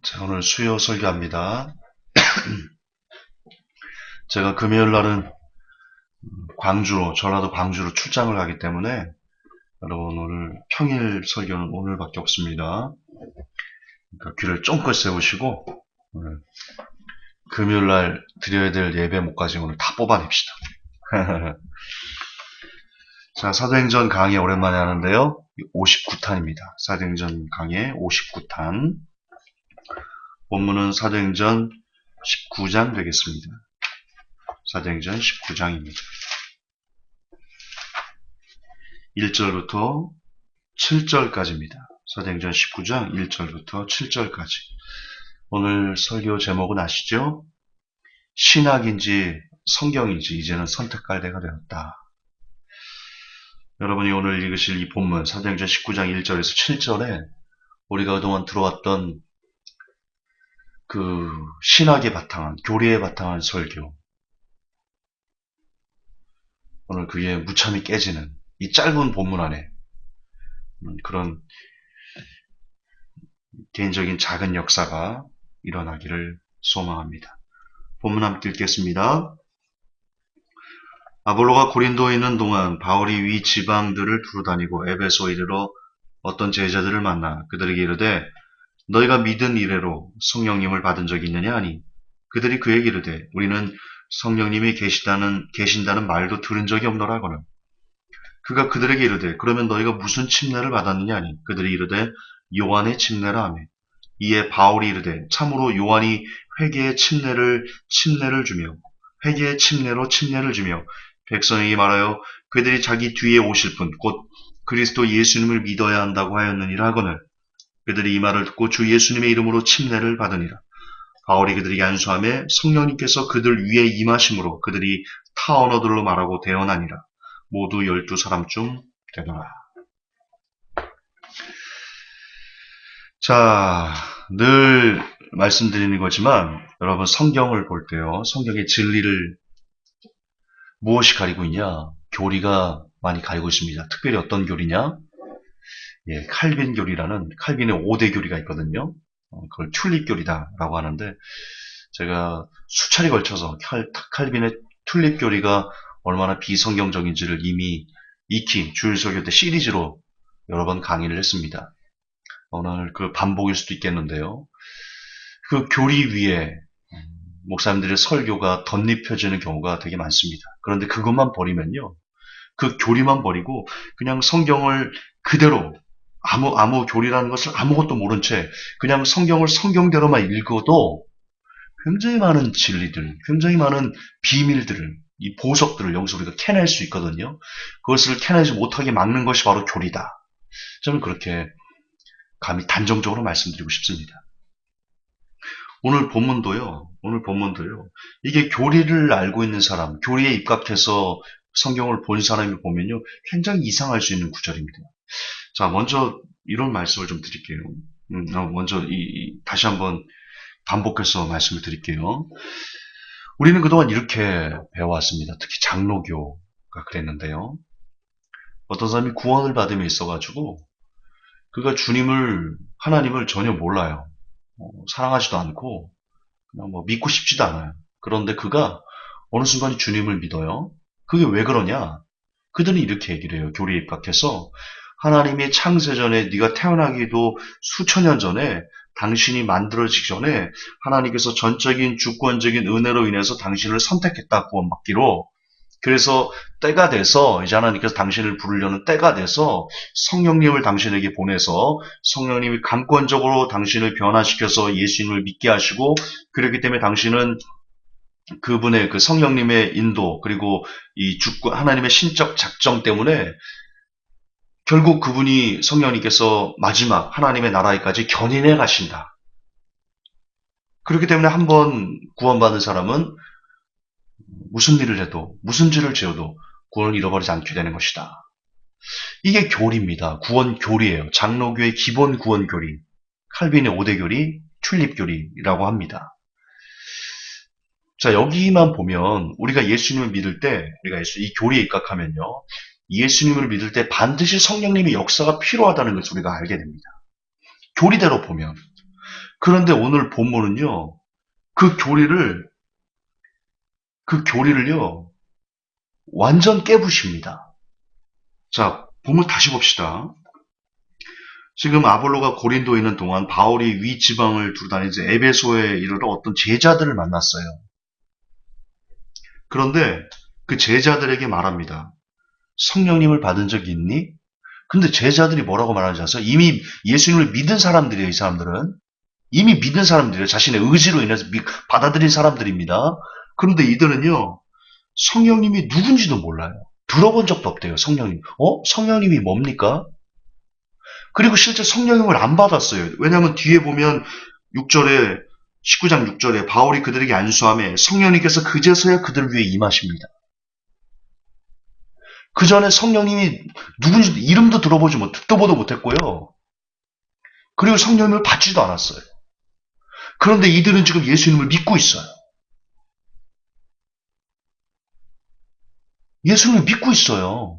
자, 오늘 수요 설교합니다. 제가 금요일 날은 전라도 광주로 출장을 가기 때문에 여러분 오늘 평일 설교는 오늘밖에 없습니다. 그러니까 귀를 쫑긋 세우시고 오늘 금요일 날 드려야 될 예배 목까지 오늘 다 뽑아냅시다. 자, 사도행전 강의 오랜만에 하는데요. 59탄입니다. 사도행전 강의 59탄. 본문은 사도행전 19장 되겠습니다. 사도행전 19장입니다. 1절부터 7절까지입니다. 사도행전 19장 1절부터 7절까지. 오늘 설교 제목은 아시죠? 신학인지 성경인지 이제는 선택할 때가 되었다. 여러분이 오늘 읽으실 이 본문 사도행전 19장 1절에서 7절에 우리가 그동안 들어왔던 그 신학에 바탕한, 교리에 바탕한 설교, 오늘 그게 무참히 깨지는 이 짧은 본문 안에 그런 개인적인 작은 역사가 일어나기를 소망합니다. 본문 함께 읽겠습니다. 아볼로가 고린도에 있는 동안 바울이 위 지방들을 두루다니고 에베소에 이르러 어떤 제자들을 만나 그들에게 이르되 너희가 믿은 이래로 성령님을 받은 적이 있느냐 하니 그들이 그에게 이르되 우리는 성령님이 계신다는 말도 들은 적이 없노라 하거늘 그가 그들에게 이르되 그러면 너희가 무슨 침례를 받았느냐 하니 그들이 이르되 요한의 침례라 하며 이에 바울이 이르되 참으로 요한이 회개의 침례를 주며 회개의 침례로 침례를 주며 백성에게 말하여 그들이 자기 뒤에 오실 분 곧 그리스도 예수님을 믿어야 한다고 하였느니라 하거늘 그들이 이 말을 듣고 주 예수님의 이름으로 침례를 받으니라. 바울이 그들에게 안수하며 성령님께서 그들 위에 임하심으로 그들이 타 언어들로 말하고 대언하니라. 모두 12사람 중 되더라. 자, 늘 말씀드리는 거지만 여러분 성경을 볼 때요. 성경의 진리를 무엇이 가리고 있냐? 교리가 많이 가리고 있습니다. 특별히 어떤 교리냐? 예, 칼빈 교리라는 칼빈의 5대 교리가 있거든요. 그걸 튤립 교리다라고 하는데 제가 수차례 걸쳐서 칼빈의 튤립 교리가 얼마나 비성경적인지를 이미 익히 주일 설교 때 시리즈로 여러 번 강의를 했습니다. 오늘 그 반복일 수도 있겠는데요. 그 교리 위에 목사님들의 설교가 덧입혀지는 경우가 되게 많습니다. 그런데 그것만 버리면요. 그 교리만 버리고 그냥 성경을 그대로 아무 교리라는 것을 아무것도 모른 채 그냥 성경을 성경대로만 읽어도 굉장히 많은 진리들, 굉장히 많은 비밀들을, 이 보석들을 여기서 우리가 캐낼 수 있거든요. 그것을 캐내지 못하게 막는 것이 바로 교리다. 저는 그렇게 감히 단정적으로 말씀드리고 싶습니다. 오늘 본문도요. 이게 교리를 알고 있는 사람, 교리에 입각해서 성경을 본 사람이 보면요. 굉장히 이상할 수 있는 구절입니다. 자, 먼저 이런 말씀을 좀 드릴게요. 먼저 다시 한번 반복해서 말씀을 드릴게요. 우리는 그동안 이렇게 배워왔습니다. 특히 장로교가 그랬는데요. 어떤 사람이 구원을 받음에 있어가지고 그가 하나님을 전혀 몰라요. 사랑하지도 않고 그냥 믿고 싶지도 않아요. 그런데 그가 어느 순간 주님을 믿어요. 그게 왜 그러냐? 그들은 이렇게 얘기를 해요. 교리에 입각해서 하나님의 창세전에 네가 태어나기도 수천 년 전에 당신이 만들어지기 전에 하나님께서 전적인 주권적인 은혜로 인해서 당신을 선택했다 구원받기로. 그래서 때가 돼서 이제 하나님께서 당신을 부르려는 때가 돼서 성령님을 당신에게 보내서 성령님이 감권적으로 당신을 변화시켜서 예수님을 믿게 하시고 그렇기 때문에 당신은 그분의 그 성령님의 인도 그리고 이 하나님의 신적 작정 때문에 결국 그분이 성령님께서 마지막 하나님의 나라에까지 견인해 가신다. 그렇기 때문에 한번 구원받은 사람은 무슨 일을 해도 무슨 죄를 지어도 구원을 잃어버리지 않게 되는 것이다. 이게 교리입니다. 구원 교리예요. 장로교의 기본 구원 교리. 칼빈의 5대 교리, 튤립 교리라고 합니다. 자, 여기만 보면 우리가 예수님을 믿을 때 이 교리에 입각하면요. 예수님을 믿을 때 반드시 성령님의 역사가 필요하다는 것을 우리가 알게 됩니다. 교리대로 보면. 그런데 오늘 본문은요, 그 교리를, 그 교리를요, 완전 깨부십니다. 자, 본문 다시 봅시다. 지금 아볼로가 고린도에 있는 동안 바울이 위 지방을 두루 다니면서 에베소에 이르러 어떤 제자들을 만났어요. 그런데 그 제자들에게 말합니다. 성령님을 받은 적이 있니? 근데 제자들이 뭐라고 말하는지 아세요? 이미 예수님을 믿은 사람들이에요, 이 사람들은. 이미 믿은 사람들이에요. 자신의 의지로 인해서 받아들인 사람들입니다. 그런데 이들은요, 성령님이 누군지도 몰라요. 들어본 적도 없대요, 성령님. 성령님이 뭡니까? 그리고 실제 성령님을 안 받았어요. 왜냐하면 뒤에 보면 6절에 19장 6절에 바울이 그들에게 안수하며 성령님께서 그제서야 그들 위해 임하십니다. 그 전에 성령님이 누군지 이름도 들어보지 못, 듣도 보도 못했고요. 그리고 성령님을 받지도 않았어요. 그런데 이들은 지금 예수님을 믿고 있어요. 예수님을 믿고 있어요.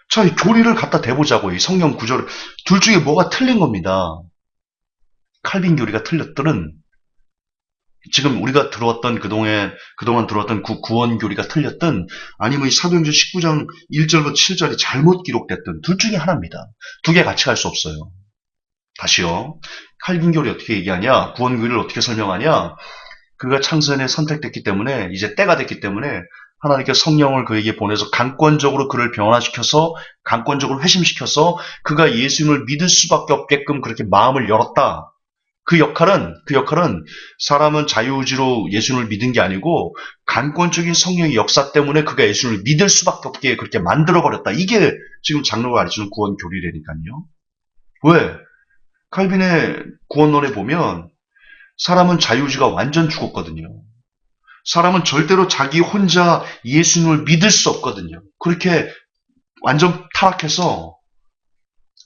자, 이 교리를 갖다 대보자고, 이 성경 구절을. 둘 중에 뭐가 틀린 겁니다. 칼빈 교리가 틀렸들은 지금 우리가 들어왔던 그동안 들어왔던 구원 교리가 틀렸든 아니면 이 사도행전 19장 1절부터 7절이 잘못 기록됐든 둘 중에 하나입니다. 두 개 같이 갈 수 없어요. 다시요. 칼빈 교리 어떻게 얘기하냐? 구원 교리를 어떻게 설명하냐? 그가 창세전에 선택됐기 때문에 이제 때가 됐기 때문에 하나님께서 성령을 그에게 보내서 강권적으로 그를 변화시켜서 강권적으로 회심시켜서 그가 예수님을 믿을 수밖에 없게끔 그렇게 마음을 열었다. 그 역할은 사람은 자유의지로 예수님을 믿은 게 아니고 강권적인 성령의 역사 때문에 그가 예수님을 믿을 수밖에 없게 그렇게 만들어버렸다. 이게 지금 장로가 가르치는 구원 교리라니까요. 왜? 칼빈의 구원론에 보면 사람은 자유의지가 완전 죽었거든요. 사람은 절대로 자기 혼자 예수님을 믿을 수 없거든요. 그렇게 완전 타락해서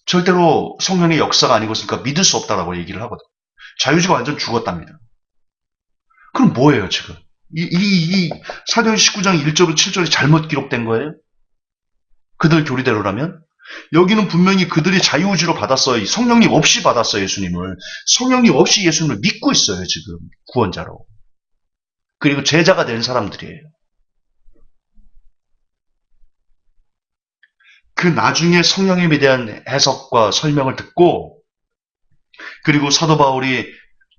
절대로 성령의 역사가 아니고 있으니까 믿을 수 없다라고 얘기를 하거든요. 자유주의가 완전 죽었답니다. 그럼 뭐예요, 지금? 이 사도행 19장 1절부터 7절이 잘못 기록된 거예요? 그들 교리대로라면? 여기는 분명히 그들이 자유의지로 받았어요. 성령님 없이 받았어요, 예수님을. 성령님 없이 예수님을 믿고 있어요, 지금. 구원자로. 그리고 제자가 된 사람들이에요. 그 나중에 성령님에 대한 해석과 설명을 듣고 그리고 사도 바울이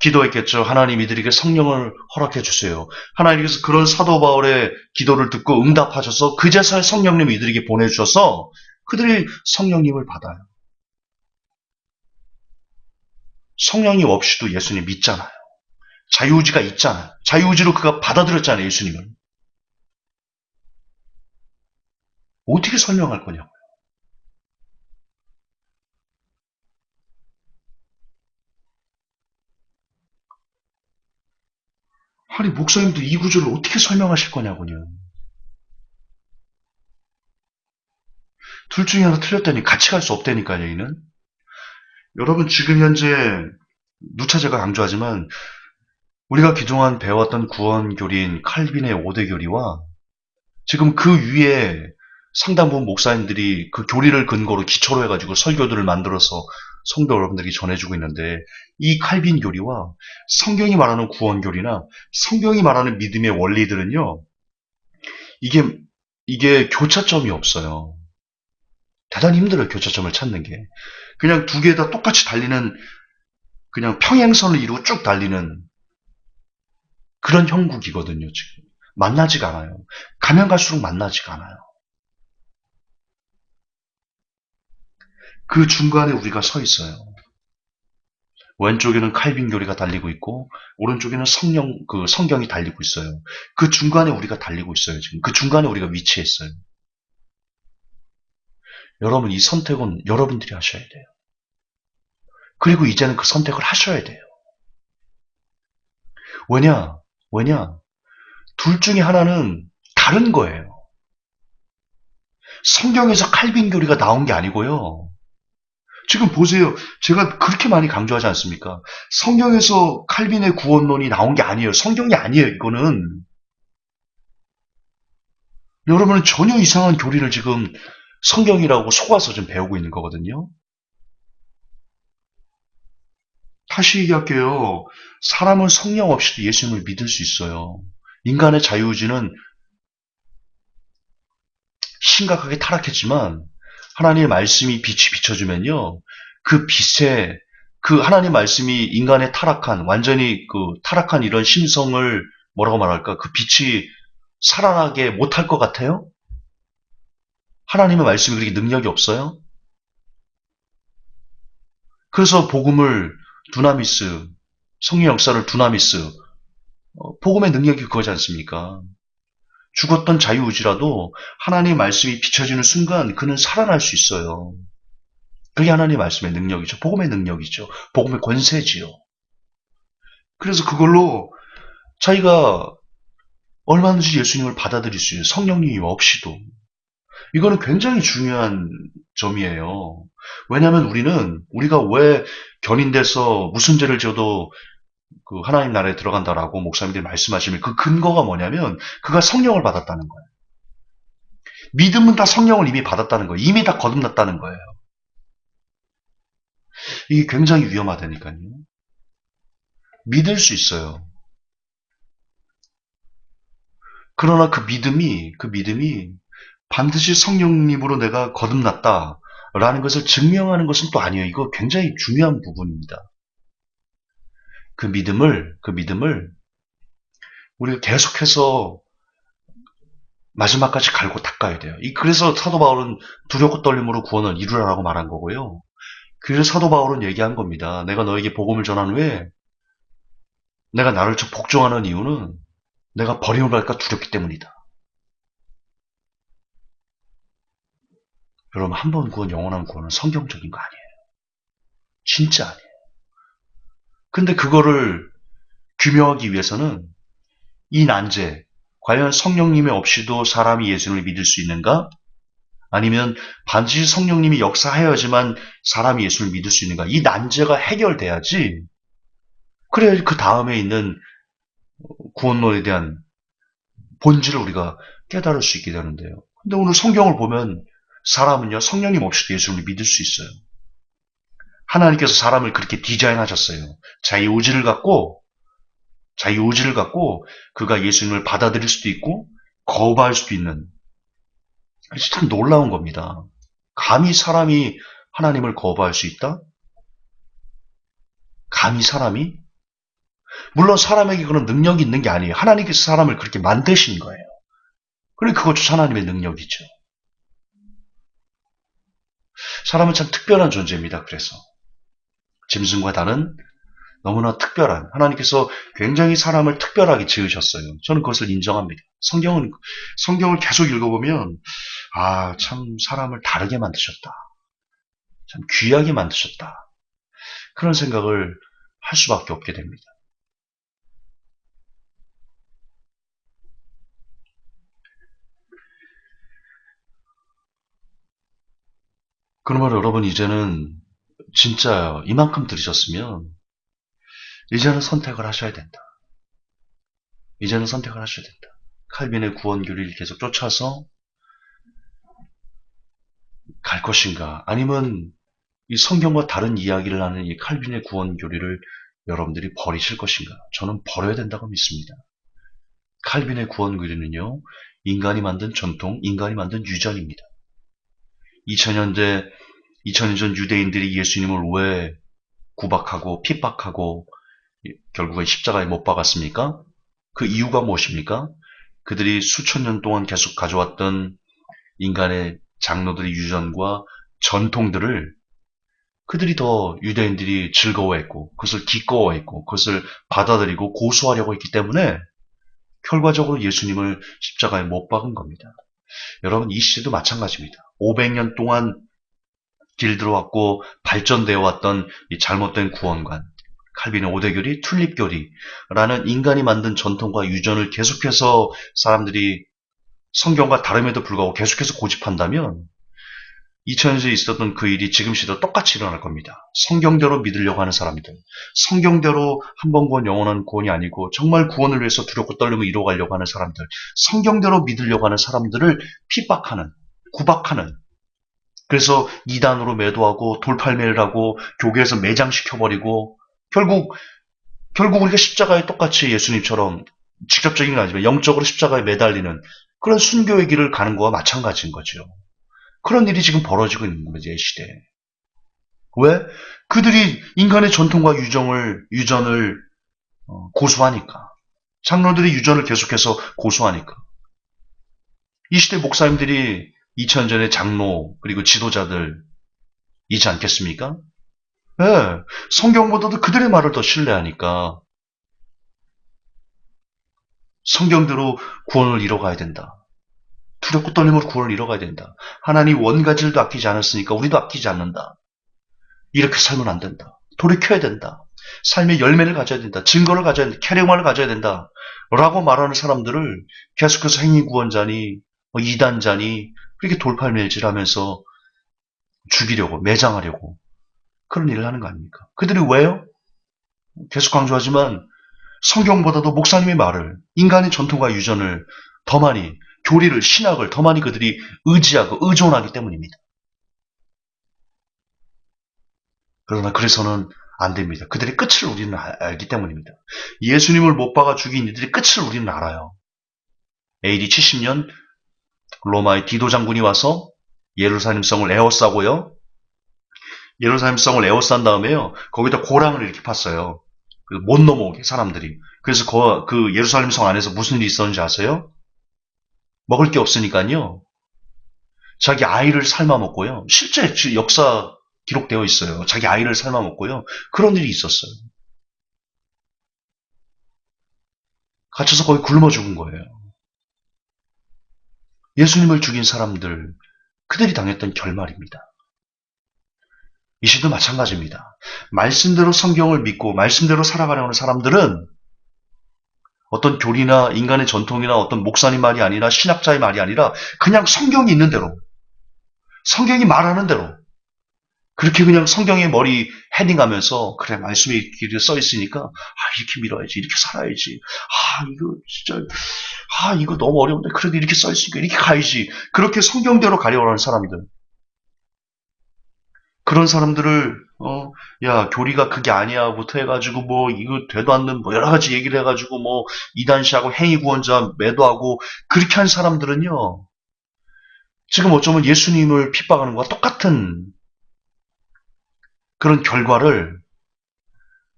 기도했겠죠. 하나님 이들에게 성령을 허락해 주세요. 하나님께서 그런 사도 바울의 기도를 듣고 응답하셔서 그제서야 성령님을 이들에게 보내주셔서 그들이 성령님을 받아요. 성령님 없이도 예수님 믿잖아요. 자유의지가 있잖아요. 자유의지로 그가 받아들였잖아요, 예수님을. 어떻게 설명할 거냐고요. 아니, 목사님도 이 구절을 어떻게 설명하실 거냐고요. 둘 중에 하나 틀렸다니 같이 갈 수 없다니까요, 여기는. 여러분, 지금 현재 누차 제가 강조하지만 우리가 그동안 배웠던 구원 교리인 칼빈의 5대 교리와 지금 그 위에 상당 부분 목사님들이 그 교리를 근거로 기초로 해가지고 설교들을 만들어서 성도 여러분들이 전해주고 있는데 이 칼빈 교리와 성경이 말하는 구원 교리나 성경이 말하는 믿음의 원리들은요, 이게 교차점이 없어요. 대단히 힘들어요, 교차점을 찾는 게. 그냥 두 개 다 똑같이 달리는, 그냥 평행선을 이루고 쭉 달리는 그런 형국이거든요, 지금. 만나지가 않아요. 가면 갈수록 만나지가 않아요. 그 중간에 우리가 서 있어요. 왼쪽에는 칼빈 교리가 달리고 있고 오른쪽에는 성경이 달리고 있어요. 그 중간에 우리가 달리고 있어요. 지금 그 중간에 우리가 위치했어요. 여러분, 이 선택은 여러분들이 하셔야 돼요. 그리고 이제는 그 선택을 하셔야 돼요. 왜냐? 둘 중에 하나는 다른 거예요. 성경에서 칼빈 교리가 나온 게 아니고요. 지금 보세요. 제가 그렇게 많이 강조하지 않습니까? 성경에서 칼빈의 구원론이 나온 게 아니에요. 성경이 아니에요, 이거는. 여러분은 전혀 이상한 교리를 지금 성경이라고 속아서 좀 배우고 있는 거거든요. 다시 얘기할게요. 사람은 성령 없이도 예수님을 믿을 수 있어요. 인간의 자유의지는 심각하게 타락했지만 하나님의 말씀이 빛이 비춰주면요. 그 빛에 그 하나님 말씀이 인간의 타락한 완전히 그 타락한 이런 심성을 뭐라고 말할까? 그 빛이 살아나게 못할 것 같아요? 하나님의 말씀이 그렇게 능력이 없어요? 그래서 복음을 두나미스, 성령 역사를 두나미스, 복음의 능력이 그거지 않습니까? 죽었던 자유의지라도 하나님의 말씀이 비춰지는 순간 그는 살아날 수 있어요. 그게 하나님의 말씀의 능력이죠. 복음의 능력이죠. 복음의 권세지요. 그래서 그걸로 자기가 얼마든지 예수님을 받아들일 수 있어요. 성령님이 없이도. 이거는 굉장히 중요한 점이에요. 왜냐하면 우리가 왜 견인돼서 무슨 죄를 지어도 그 하나님 나라에 들어간다라고 목사님들이 말씀하시면 그 근거가 뭐냐면 그가 성령을 받았다는 거예요. 믿음은 다 성령을 이미 받았다는 거예요. 이미 다 거듭났다는 거예요. 이게 굉장히 위험하다니까요. 믿을 수 있어요. 그러나 그 믿음이 반드시 성령님으로 내가 거듭났다라는 것을 증명하는 것은 또 아니에요. 이거 굉장히 중요한 부분입니다. 그 믿음을 우리가 계속해서 마지막까지 갈고 닦아야 돼요. 그래서 사도 바울은 두렵고 떨림으로 구원을 이루라라고 말한 거고요. 그래서 사도 바울은 얘기한 겁니다. 내가 너에게 복음을 전한 후에 내가 나를 복종하는 이유는 내가 버림을 받을까 두렵기 때문이다. 여러분 한 번 구원 영원한 구원은 성경적인 거 아니에요. 진짜 아니에요. 근데 그거를 규명하기 위해서는 이 난제, 과연 성령님이 없이도 사람이 예수님을 믿을 수 있는가? 아니면 반드시 성령님이 역사하여야지만 사람이 예수를 믿을 수 있는가? 이 난제가 해결돼야지. 그래야 그 다음에 있는 구원론에 대한 본질을 우리가 깨달을 수 있게 되는데요. 근데 오늘 성경을 보면 사람은요, 성령님 없이도 예수를 믿을 수 있어요. 하나님께서 사람을 그렇게 디자인하셨어요. 자유의지를 갖고 그가 예수님을 받아들일 수도 있고 거부할 수도 있는 참 놀라운 겁니다. 감히 사람이 하나님을 거부할 수 있다? 감히 사람이? 물론 사람에게 그런 능력이 있는 게 아니에요. 하나님께서 사람을 그렇게 만드신 거예요. 그러니까 그것도 하나님의 능력이죠. 사람은 참 특별한 존재입니다. 그래서 짐승과 다른 너무나 특별한 하나님께서 굉장히 사람을 특별하게 지으셨어요. 저는 그것을 인정합니다. 성경을 계속 읽어보면 참 사람을 다르게 만드셨다. 참 귀하게 만드셨다. 그런 생각을 할 수밖에 없게 됩니다. 그러면 여러분 이제는 진짜 이만큼 들으셨으면 이제는 선택을 하셔야 된다. 이제는 선택을 하셔야 된다. 칼빈의 구원 교리를 계속 쫓아서 갈 것인가? 아니면 이 성경과 다른 이야기를 하는 이 칼빈의 구원 교리를 여러분들이 버리실 것인가? 저는 버려야 된다고 믿습니다. 칼빈의 구원 교리는요, 인간이 만든 전통, 인간이 만든 유전입니다. 2000년 전 유대인들이 예수님을 왜 구박하고 핍박하고 결국엔 십자가에 못 박았습니까? 그 이유가 무엇입니까? 그들이 수천 년 동안 계속 가져왔던 인간의 장로들의 유전과 전통들을 그들이 더 유대인들이 즐거워했고 그것을 기꺼워했고 그것을 받아들이고 고수하려고 했기 때문에 결과적으로 예수님을 십자가에 못 박은 겁니다. 여러분 이 시대도 마찬가지입니다. 500년 동안 길들어왔고 발전되어 왔던 이 잘못된 구원관 칼빈의 오대교리, 튤립교리라는 인간이 만든 전통과 유전을 계속해서 사람들이 성경과 다름에도 불구하고 계속해서 고집한다면 2000년에 있었던 그 일이 지금 시대도 똑같이 일어날 겁니다. 성경대로 믿으려고 하는 사람들, 성경대로 한 번 구원 영원한 구원이 아니고 정말 구원을 위해서 두렵고 떨림을 이뤄가려고 하는 사람들, 성경대로 믿으려고 하는 사람들을 핍박하는, 구박하는, 그래서 이단으로 매도하고 돌팔매를 하고 교계에서 매장시켜버리고 결국, 결국 우리가 십자가에 똑같이 예수님처럼 직접적인 건 아니지만 영적으로 십자가에 매달리는 그런 순교의 길을 가는 거와 마찬가지인 거죠. 그런 일이 지금 벌어지고 있는 거죠, 이 시대에. 왜? 그들이 인간의 전통과 유전을 고수하니까. 장로들이 유전을 계속해서 고수하니까. 이 시대 목사님들이 2000년 전의 장로 그리고 지도자들이지 않겠습니까? 네, 성경보다도 그들의 말을 더 신뢰하니까 성경대로 구원을 이뤄가야 된다. 두렵고 떨림으로 구원을 이뤄가야 된다. 하나님 원가지를 아끼지 않았으니까 우리도 아끼지 않는다. 이렇게 살면 안 된다. 돌이켜야 된다. 삶의 열매를 가져야 된다. 증거를 가져야 된다. 캐리어만을 가져야 된다. 라고 말하는 사람들을 계속해서 행위구원자니 이단자니 그렇게 돌팔매질하면서 죽이려고 매장하려고 그런 일을 하는 거 아닙니까? 그들이 왜요? 계속 강조하지만 성경보다도 목사님의 말을 인간의 전통과 유전을 더 많이 교리를 신학을 더 많이 그들이 의지하고 의존하기 때문입니다. 그러나 그래서는 안 됩니다. 그들의 끝을 우리는 알기 때문입니다. 예수님을 못 박아 죽인 이들의 끝을 우리는 알아요. AD 70년 로마의 디도 장군이 와서 예루살렘 성을 에워싸고요. 예루살렘 성을 에워싼 다음에요. 거기다 고랑을 이렇게 팠어요. 못 넘어오게 사람들이. 그래서 그 예루살렘 성 안에서 무슨 일이 있었는지 아세요? 먹을 게 없으니까요. 자기 아이를 삶아 먹고요. 실제 역사 기록되어 있어요. 자기 아이를 삶아 먹고요. 그런 일이 있었어요. 갇혀서 거의 굶어 죽은 거예요. 예수님을 죽인 사람들, 그들이 당했던 결말입니다. 이 시도 마찬가지입니다. 말씀대로 성경을 믿고 말씀대로 살아가려는 하는 사람들은 어떤 교리나 인간의 전통이나 어떤 목사님 말이 아니라 신학자의 말이 아니라 그냥 성경이 있는 대로, 성경이 말하는 대로 그렇게 그냥 성경의 머리 헤딩하면서 그래 말씀이 이렇게 써 있으니까 이렇게 밀어야지 이렇게 살아야지 이거 진짜 이거 너무 어려운데 그래도 이렇게 써 있으니까 이렇게 가야지 그렇게 성경대로 가려고 하는 사람들 그런 사람들을 야 교리가 그게 아니야부터 해가지고 뭐 이거 되도 않는 뭐 여러 가지 얘기를 해가지고 뭐 이단시하고 행위구원자 매도하고 그렇게 한 사람들은요 지금 어쩌면 예수님을 핍박하는 것과 똑같은 그런 결과를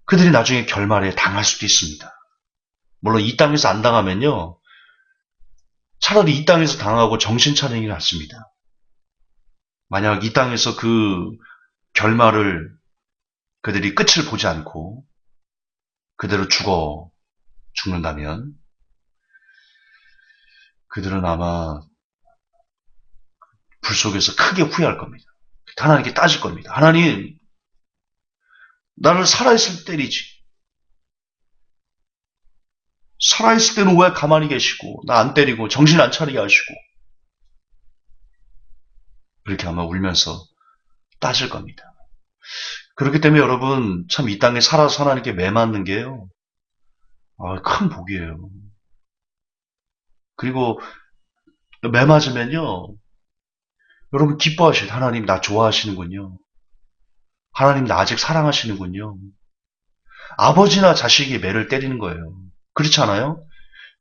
그들이 나중에 결말에 당할 수도 있습니다. 물론 이 땅에서 안 당하면요. 차라리 이 땅에서 당하고 정신 차리는 게 낫습니다. 만약 이 땅에서 그 결말을 그들이 끝을 보지 않고 그대로 죽는다면 그들은 아마 불 속에서 크게 후회할 겁니다. 하나님께 따질 겁니다. 하나님 나를 살아있을 때 때리지. 살아있을 때는 왜 가만히 계시고 나 안 때리고 정신 안 차리게 하시고 그렇게 아마 울면서 따질 겁니다. 그렇기 때문에 여러분 참 이 땅에 살아서 하나님께 매 맞는 게요. 큰 복이에요. 그리고 매 맞으면요. 여러분 기뻐하셔요. 하나님 나 좋아하시는군요. 하나님 나 아직 사랑하시는군요. 아버지나 자식이 매를 때리는 거예요. 그렇지 않아요?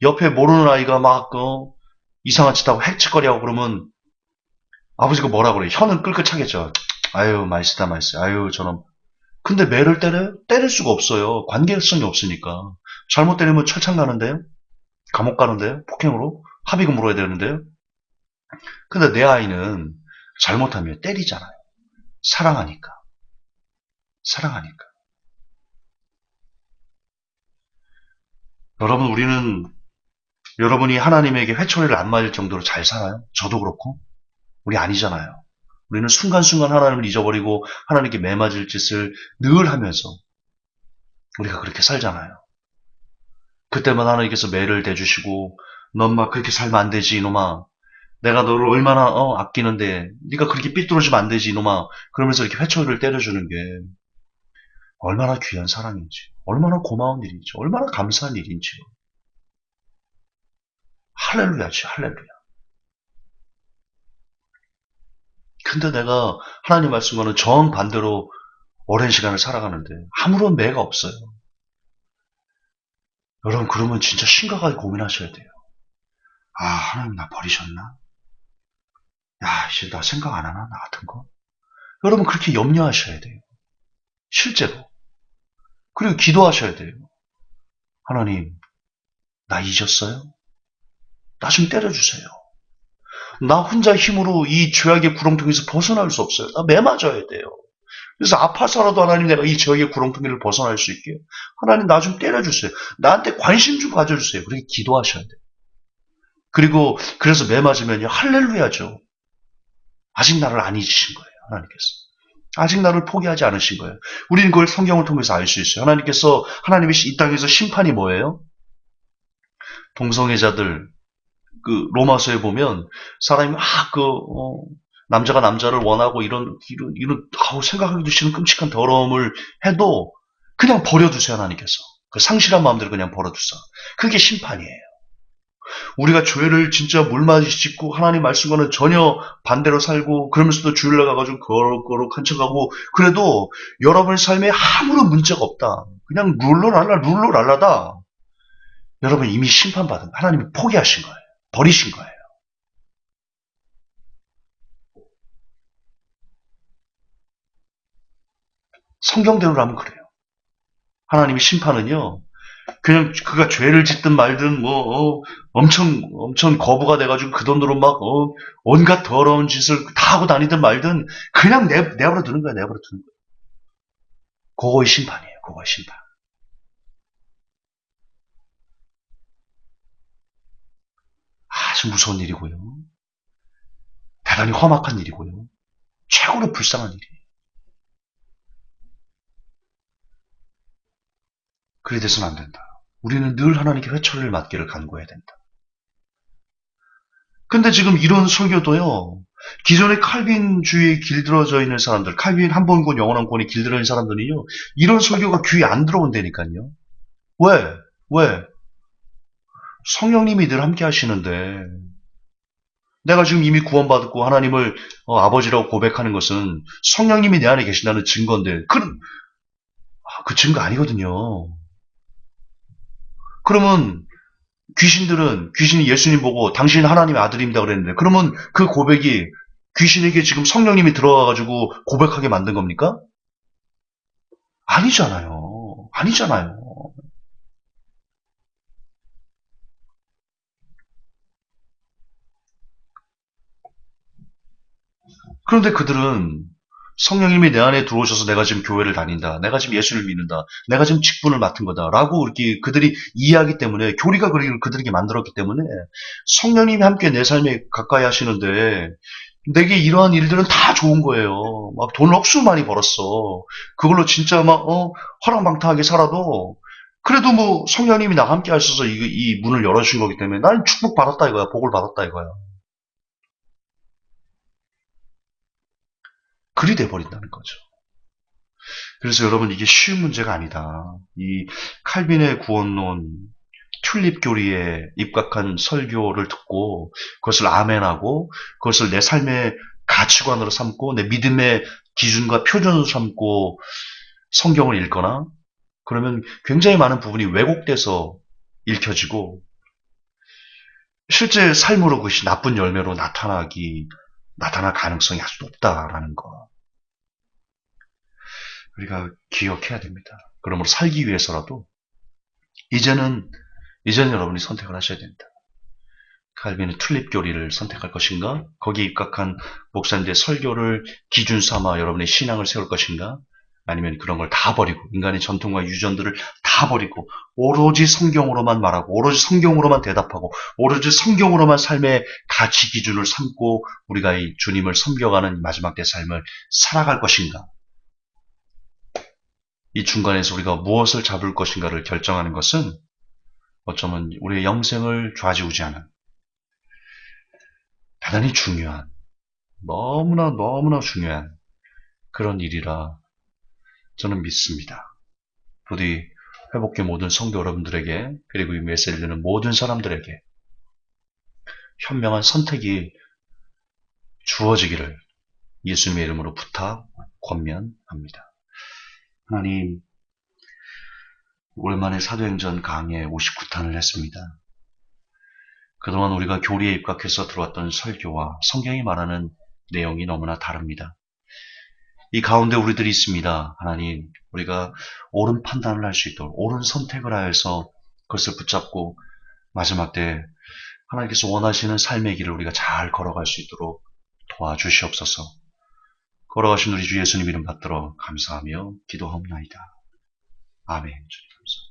옆에 모르는 아이가 막 이상한 짓 하고 헥치거리하고 그러면 아버지가 뭐라 그래요? 혀는 끌끌 차겠죠. 아유 말쓰다 말쓰. 아유 저놈. 근데 매를 때려요? 때릴 수가 없어요. 관계성이 없으니까. 잘못 때리면 철창 가는데요? 감옥 가는데요? 폭행으로? 합의금 물어야 되는데요? 근데 내 아이는 잘못하면 때리잖아요. 사랑하니까. 사랑하니까. 여러분, 우리는 여러분이 하나님에게 회초리를 안 맞을 정도로 잘 살아요? 저도 그렇고. 우리 아니잖아요. 우리는 순간순간 하나님을 잊어버리고 하나님께 매맞을 짓을 늘 하면서 우리가 그렇게 살잖아요. 그때마다 하나님께서 매를 대주시고 넌 막 그렇게 살면 안 되지 이놈아. 내가 너를 얼마나 아끼는데 네가 그렇게 삐뚤어지면 안 되지 이놈아. 그러면서 이렇게 회초리를 때려주는 게 얼마나 귀한 사랑인지 얼마나 고마운 일인지 얼마나 감사한 일인지요. 할렐루야지 할렐루야. 근데 내가 하나님 말씀과는 정반대로 오랜 시간을 살아가는데 아무런 매가 없어요. 여러분, 그러면 진짜 심각하게 고민하셔야 돼요. 아, 하나님 나 버리셨나? 야, 이제 나 생각 안 하나? 나 같은 거? 여러분, 그렇게 염려하셔야 돼요. 실제로. 그리고 기도하셔야 돼요. 하나님, 나 잊었어요? 나 좀 때려주세요. 나 혼자 힘으로 이 죄악의 구렁텅이에서 벗어날 수 없어요. 나 매 맞아야 돼요. 그래서 아파서라도 하나님 내가 이 죄악의 구렁텅이를 벗어날 수 있게 하나님 나 좀 때려주세요. 나한테 관심 좀 가져주세요. 그렇게 기도하셔야 돼요. 그리고 그래서 매 맞으면요 할렐루야죠. 아직 나를 안 잊으신 거예요. 하나님께서. 아직 나를 포기하지 않으신 거예요. 우리는 그걸 성경을 통해서 알 수 있어요. 하나님이 이 땅에서 심판이 뭐예요? 동성애자들, 그 로마서에 보면 사람이 막 남자가 남자를 원하고 이런 생각하기도 싫은 끔찍한 더러움을 해도 그냥 버려두세요. 하나님께서 그 상실한 마음대로 그냥 버려두세요. 그게 심판이에요. 우리가 죄를 진짜 물맞이 짚고 하나님 말씀과는 전혀 반대로 살고 그러면서도 주일날 가가지고 거룩한 척하고 그래도 여러분의 삶에 아무런 문제가 없다. 그냥 룰루랄라다. 여러분 이미 심판받은 하나님이 포기하신 거예요. 버리신 거예요. 성경대로라면 그래요. 하나님의 심판은요. 그냥 그가 죄를 짓든 말든 엄청 거부가 돼가지고 그 돈으로 막 온갖 더러운 짓을 다 하고 다니든 말든 그냥 내버려 두는 거야. 내버려 두는 거야. 그거의 심판이에요. 그거의 심판. 아주 무서운 일이고요. 대단히 험악한 일이고요. 최고로 불쌍한 일이에요. 그래 돼서는 안 된다. 우리는 늘 하나님께 회초리를 맞기를 간구해야 된다. 근데 지금 이런 설교도요. 기존의 칼빈주의에 길들어져 있는 사람들, 칼빈 한 번 권 영원한 권에 길들어 있는 사람들이요. 이런 설교가 귀에 안 들어온다니까요. 왜? 왜? 성령님이 늘 함께 하시는데 내가 지금 이미 구원받았고 하나님을 아버지라고 고백하는 것은 성령님이 내 안에 계신다는 증거인데 그 증거 아니거든요. 그러면 귀신이 예수님 보고 당신 하나님의 아들입니다 그랬는데 그러면 그 고백이 귀신에게 지금 성령님이 들어와가지고 고백하게 만든 겁니까? 아니잖아요. 아니잖아요. 그런데 그들은 성령님이 내 안에 들어오셔서 내가 지금 교회를 다닌다. 내가 지금 예수를 믿는다. 내가 지금 직분을 맡은 거다. 라고 이렇게 그들이 이해하기 때문에 교리가 그들에게 만들었기 때문에 성령님이 함께 내 삶에 가까이 하시는데 내게 이러한 일들은 다 좋은 거예요. 막 돈을 억수로 많이 벌었어. 그걸로 진짜 막 허랑방탕하게 살아도 그래도 뭐 성령님이 나와 함께 하셔서 이 문을 열어주신 거기 때문에 난 축복받았다 이거야. 복을 받았다 이거야. 그리 돼버린다는 거죠. 그래서 여러분 이게 쉬운 문제가 아니다. 이 칼빈의 구원론, 튤립 교리에 입각한 설교를 듣고 그것을 아멘하고 그것을 내 삶의 가치관으로 삼고 내 믿음의 기준과 표준으로 삼고 성경을 읽거나 그러면 굉장히 많은 부분이 왜곡돼서 읽혀지고 실제 삶으로 그것이 나쁜 열매로 나타날 가능성이 아주 높다라는 거. 우리가 기억해야 됩니다. 그러므로 살기 위해서라도 이제는 여러분이 선택을 하셔야 됩니다. 칼빈의 튤립 교리를 선택할 것인가? 거기에 입각한 목사님들의 설교를 기준 삼아 여러분의 신앙을 세울 것인가? 아니면 그런 걸 다 버리고 인간의 전통과 유전들을 다 버리고 오로지 성경으로만 말하고 오로지 성경으로만 대답하고 오로지 성경으로만 삶의 가치 기준을 삼고 우리가 이 주님을 섬겨가는 마지막 때 삶을 살아갈 것인가? 이 중간에서 우리가 무엇을 잡을 것인가를 결정하는 것은 어쩌면 우리의 영생을 좌지우지하는 대단히 중요한 너무나 중요한 그런 일이라 저는 믿습니다. 부디 회복의 모든 성도 여러분들에게 그리고 이 메시지를 듣는 모든 사람들에게 현명한 선택이 주어지기를 예수님의 이름으로 부탁 권면합니다. 하나님, 오랜만에 사도행전 강의 59탄을 했습니다. 그동안 우리가 교리에 입각해서 들어왔던 설교와 성경이 말하는 내용이 너무나 다릅니다. 이 가운데 우리들이 있습니다. 하나님, 우리가 옳은 판단을 할 수 있도록, 옳은 선택을 하여서 그것을 붙잡고 마지막 때 하나님께서 원하시는 삶의 길을 우리가 잘 걸어갈 수 있도록 도와주시옵소서. 걸어가신 우리 주 예수님 이름 받들어 감사하며 기도하옵나이다. 아멘. 주님 감사합니다.